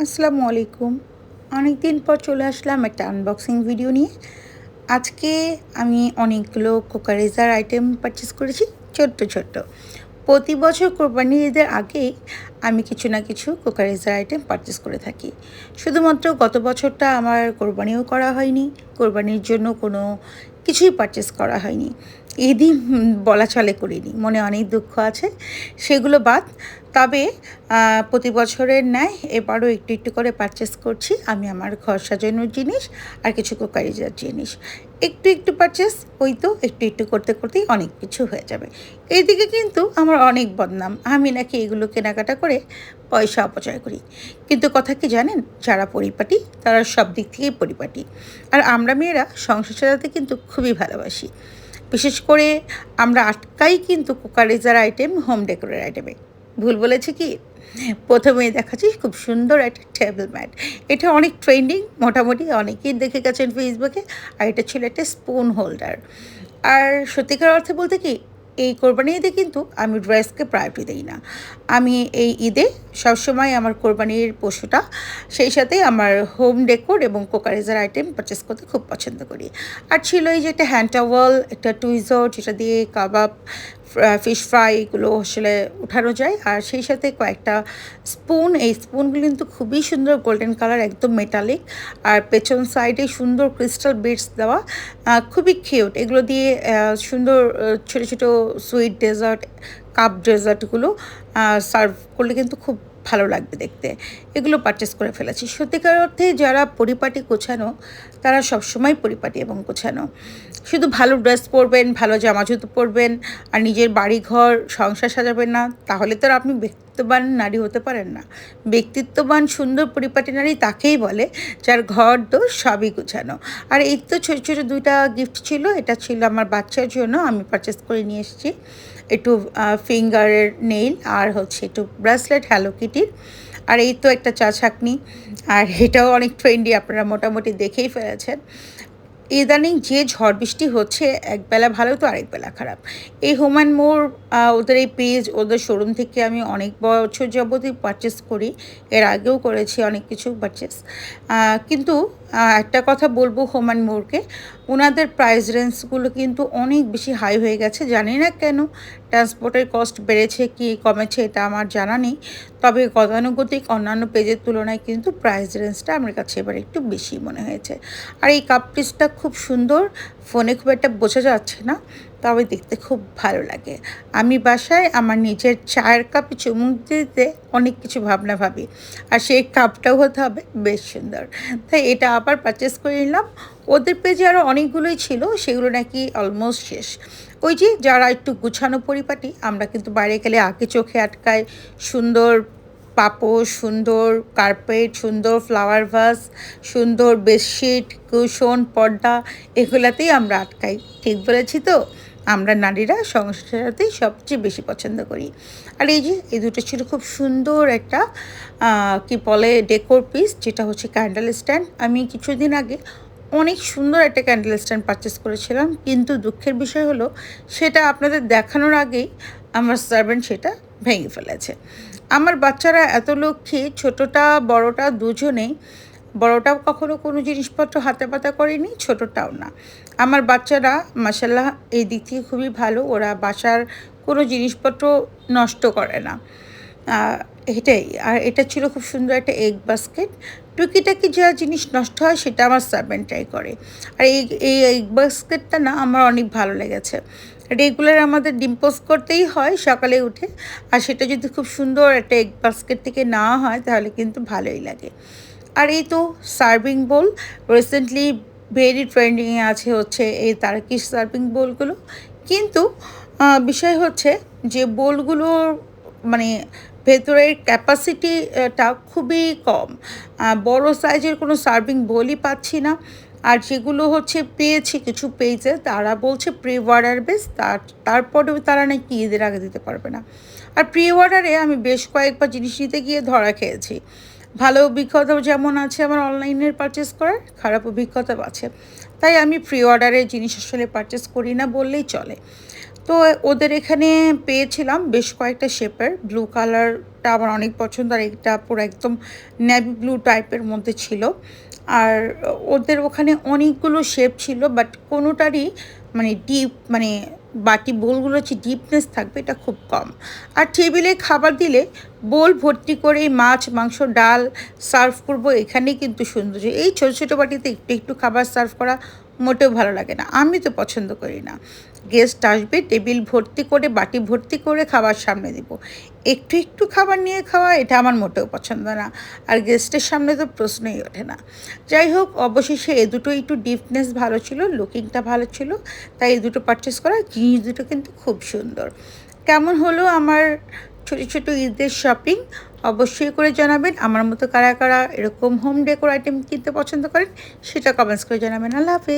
আসসালামু আলাইকুম। অনেকদিন পর চলে আসলাম একটা আনবক্সিং ভিডিও নিয়ে। আজকে আমি অনেকগুলো কুকারিজার আইটেম পারচেজ করেছি ছোট্ট, ছোট্ট। প্রতি বছর কোরবানির ঈদের আগেই আমি কিছু না কিছু কুকারিজার আইটেম পারচেজ করে থাকি। শুধুমাত্র গত বছরটা আমার কোরবানিও করা হয়নি। কোরবানির জন্য কোনো কিছুই পারচেজ করা হয়নি। ঈদই বলা চলে করিনি। মনে অনেক দুঃখ আছে। সেগুলো বাদ। তবে প্রতি বছরের ন্যায় এবারও একটু, একটু করে পারচেজ করছি আমি আমার ঘর সাজানোর জিনিস আর কিছু কুকারিজার জিনিস। একটু, একটু পারচেজ ওই তো একটু, একটু করতে, করতেই অনেক কিছু হয়ে যাবে। এইদিকে কিন্তু আমার অনেক বদনাম। আমি নাকি এগুলো কেনাকাটা করে পয়সা অপচয় করি। কিন্তু কথা কি জানেন? যারা পরিপাটি তারা সব দিক থেকেই পরিপাটি। আর আমরা মেয়েরা সংসার সাজাতে কিন্তু খুবই ভালোবাসি। বিশেষ করে আমরা আটকাই কিন্তু কুকারিজার আইটেম, হোম ডেকোরের আইটেমে। ভুল বলেছি কি? প্রথমেই দেখাচ্ছি খুব সুন্দর একটা টেবিল ম্যাট। এটা অনেক ট্রেন্ডিং, মোটামুটি অনেকেই দেখে গেছেন ফেসবুকে। আর এটা ছিল একটা স্পুন হোল্ডার। আর সত্যিকার অর্থে বলতে কি, এই কোরবানি ঈদে কিন্তু আমি ড্রেসকে প্রায়োরিটি দিই না। আমি এই ঈদে সবসময় আমার কোরবানির পশুটা, সেই সাথে আমার হোম ডেকোর এবং কুকারিজার আইটেম পারচেস করতে খুব পছন্দ করি। আর ছিল এই যে একটা হ্যান্ড টাওয়েল, একটা টুইজার যেটা দিয়ে কাবাব, ফিশ ফ্রাই এগুলো আসলে উঠানো যায়। আর সেই সাথে কয়েকটা স্পুন, এই স্পুনগুলো কিন্তু খুবই সুন্দর গোল্ডেন কালার, একদম মেটালিক। আর পেছন সাইডে সুন্দর ক্রিস্টাল বিটস দেওয়া, খুবই কিউট। এগুলো দিয়ে সুন্দর ছোটো ছোটো সুইট ডেজার্ট, কাপ ডেজার্টগুলো সার্ভ করলে কিন্তু খুব ভালো লাগবে দেখতে। এগুলো পারচেস করে ফেলেছি। সত্যিকার অর্থে যারা পরিপাটি গোছানো, তারা সবসময় পরিপাটি এবং গোছানো। শুধু ভালো ড্রেস পরবেন, ভালো জামা জুতো পরবেন আর নিজের বাড়িঘর সংসার সাজাবেন না, তাহলে তো আর আপনি ব্যক্তিত্ববান নারী হতে পারেন না। ব্যক্তিত্ববান সুন্দর পরিপাটি নারী তাকেই বলে যার ঘর দোর সবই গোছানো। আর এই তো ছোটো ছোটো 2টা গিফট ছিল। এটা ছিল আমার বাচ্চার জন্য, আমি পারচেস করে নিয়ে এসেছি। একটু ফিঙ্গারের নেইল আর হচ্ছে একটু ব্রেসলেট হ্যালো কিটির। আর এই তো একটা চা ছাঁকনি। আর এটাও অনেক ট্রেন্ডি, আপনারা মোটামুটি দেখেই ফেলেছেন। ইদানিং যে ঝড় বৃষ্টি হচ্ছে, একবেলা ভালো তো আরেকবেলা খারাপ। এই হোম অ্যান্ড মোর, ওদের এই পেজ, ওদের শোরুম থেকে আমি অনেক বছর যাবতই পারচেস করি। এর আগেও করেছি অনেক কিছু পারচেস। কিন্তু একটা কথা বলবো হোম অ্যান্ড মোরকে, ওনাদের প্রাইস রেঞ্জগুলো কিন্তু অনেক বেশি হাই হয়ে গেছে। জানি না কেন, ট্রান্সপোর্টের কস্ট বেড়েছে কি কমেছে এটা আমার জানা নেই। তবে গতানুগতিক অন্যান্য পেজের তুলনায় কিন্তু প্রাইস রেঞ্জটা আমার কাছে এবার একটু বেশি মনে হয়েছে। আর এই কাপ পিসটা খুব সুন্দর, ফোনে খুব একটা বোঝা যাচ্ছে না, তবে দেখতে খুব ভালো লাগে। আমি বাসায় আমার নিজের চায়ের কাপে চুমুক দিতে অনেক কিছু ভাবনা ভাবি, আর সেই কাপটাও হতে হবে বেশ সুন্দর। তাই এটা আবার পারচেস করে নিলাম। ওদের পেজে আরও অনেকগুলোই ছিল, সেগুলো নাকি অলমোস্ট শেষ। ওই যে যারা একটু গুছানো পরিপাটি, আমরা কিন্তু বাইরে গেলে আগে চোখে আটকায় সুন্দর পাপোশ, সুন্দর কার্পেট, সুন্দর ফ্লাওয়ার ভাস, সুন্দর বেডশিট, কুশন, পর্দা, এগুলাতেই আমরা আটকাই। ঠিক বলেছি তো? আমরা নারীরা সংসার সাজাতেই সবচেয়ে বেশি পছন্দ করি। আর এই যে এই দুটো ছিল খুব সুন্দর একটা কী বলে ডেকোর পিস, যেটা হচ্ছে ক্যান্ডেল স্ট্যান্ড। আমি কিছুদিন আগে অনেক সুন্দর একটা ক্যান্ডেল স্ট্যান্ড পারচেস করেছিলাম, কিন্তু দুঃখের বিষয় হলো সেটা আপনাদের দেখানোর আগেই আমার সার্ভেন্ট সেটা ভেঙে ফেলেছে। আমার বাচ্চারা এত লক্ষ্মী, ছোটোটা বড়টা দুজনেই। বড়টাও কখনো কোনো জিনিসপত্র হাতে পাতা করেনি, ছোটোটাও না। আমার বাচ্চারা মাশাআল্লাহ এই দিক থেকে খুবই ভালো, ওরা বাসার কোনো জিনিসপত্র নষ্ট করে না। এটাই। আর এটা ছিল খুব সুন্দর একটা এগ বাস্কেট। টুকিটাকি যা জিনিস নষ্ট হয় সেটা আমার সার্ভেন্টরাই করে। আর এই এগ বাস্কেটটা না আমার অনেক ভালো লেগেছে। রেগুলার আমাদের ডিম পোস্ট করতেই হয় সকালে উঠে। আর সেটা যদি খুব সুন্দর একটা এগ বাস্কেট থেকে নেওয়া হয় তাহলে কিন্তু ভালোই লাগে। আর এই তো সার্ভিং বোল, রিসেন্টলি ভেরি ট্রেন্ডিংয়ে আছে হচ্ছে এই তারাকিশ সার্ভিং বোলগুলো। কিন্তু বিষয় হচ্ছে যে বোলগুলোর মানে ভেতরের ক্যাপাসিটিটা খুবই কম। বড় সাইজের কোনো সার্ভিং বোলই পাচ্ছি না। আর যেগুলো হচ্ছে পেয়েছি কিছু পেজে, তারা বলছে প্রি অর্ডার বেস, তারপরেও তারা নাকি ঈদের আগে দিতে পারবে না। আর প্রি অর্ডারে আমি বেশ কয়েকবার জিনিস নিতে গিয়ে ধরা খেয়েছি। ভালো অভিজ্ঞতাও যেমন আছে আমার অনলাইনের পারচেস করার, খারাপ অভিজ্ঞতাও আছে। তাই আমি প্রি অর্ডারে জিনিস আসলে পারচেস করি না বললেই চলে। তো ওদের এখানে পেয়েছিলাম বেশ কয়েকটা শেপের ব্লু কালার কালারটা আমার অনেক পছন্দ, আর এটা পুরো একদম নেভি ব্লু টাইপের মধ্যে ছিল। আর ওদের ওখানে অনেকগুলো শেপ ছিল, বাট কোনোটারই মানে ডিপ মানে বাটি বোলগুলো যে ডিপনেস থাকবে এটা খুব কম। আর টেবিলে খাবার দিলে বোল ভর্তি করে মাছ, মাংস, ডাল সার্ভ করব, এখানেই কিন্তু সৌন্দর্য। এই ছোটো ছোটো বাটিতে একটু একটু খাবার সার্ভ করা মোটেও ভালো লাগে না, আমি তো পছন্দ করি না। গেস্ট আসবে, টেবিল ভর্তি করে বাটি ভর্তি করে খাবার সামনে দিব, একটু একটু খাবার নিয়ে খাওয়া এটা আমার মোটেও পছন্দ না। আর গেস্টের সামনে তো প্রশ্নই ওঠে না। যাই হোক, অবশেষে এ দুটো একটু ডিপনেস ভালো ছিল, লুকিংটা ভালো ছিল, তাই এই দুটো পারচেস করা। জিনিস দুটো কিন্তু খুব সুন্দর। কেমন হলো আমার ছোটো ছোটো ঈদের শপিং অবশ্যই করে জানাবেন। আমার মতো কারা কারা এরকম হোম ডেকোর আইটেম কিনতে পছন্দ করেন সেটা কমেন্টস করে জানাবেন। আল্লাহ হাফেজ।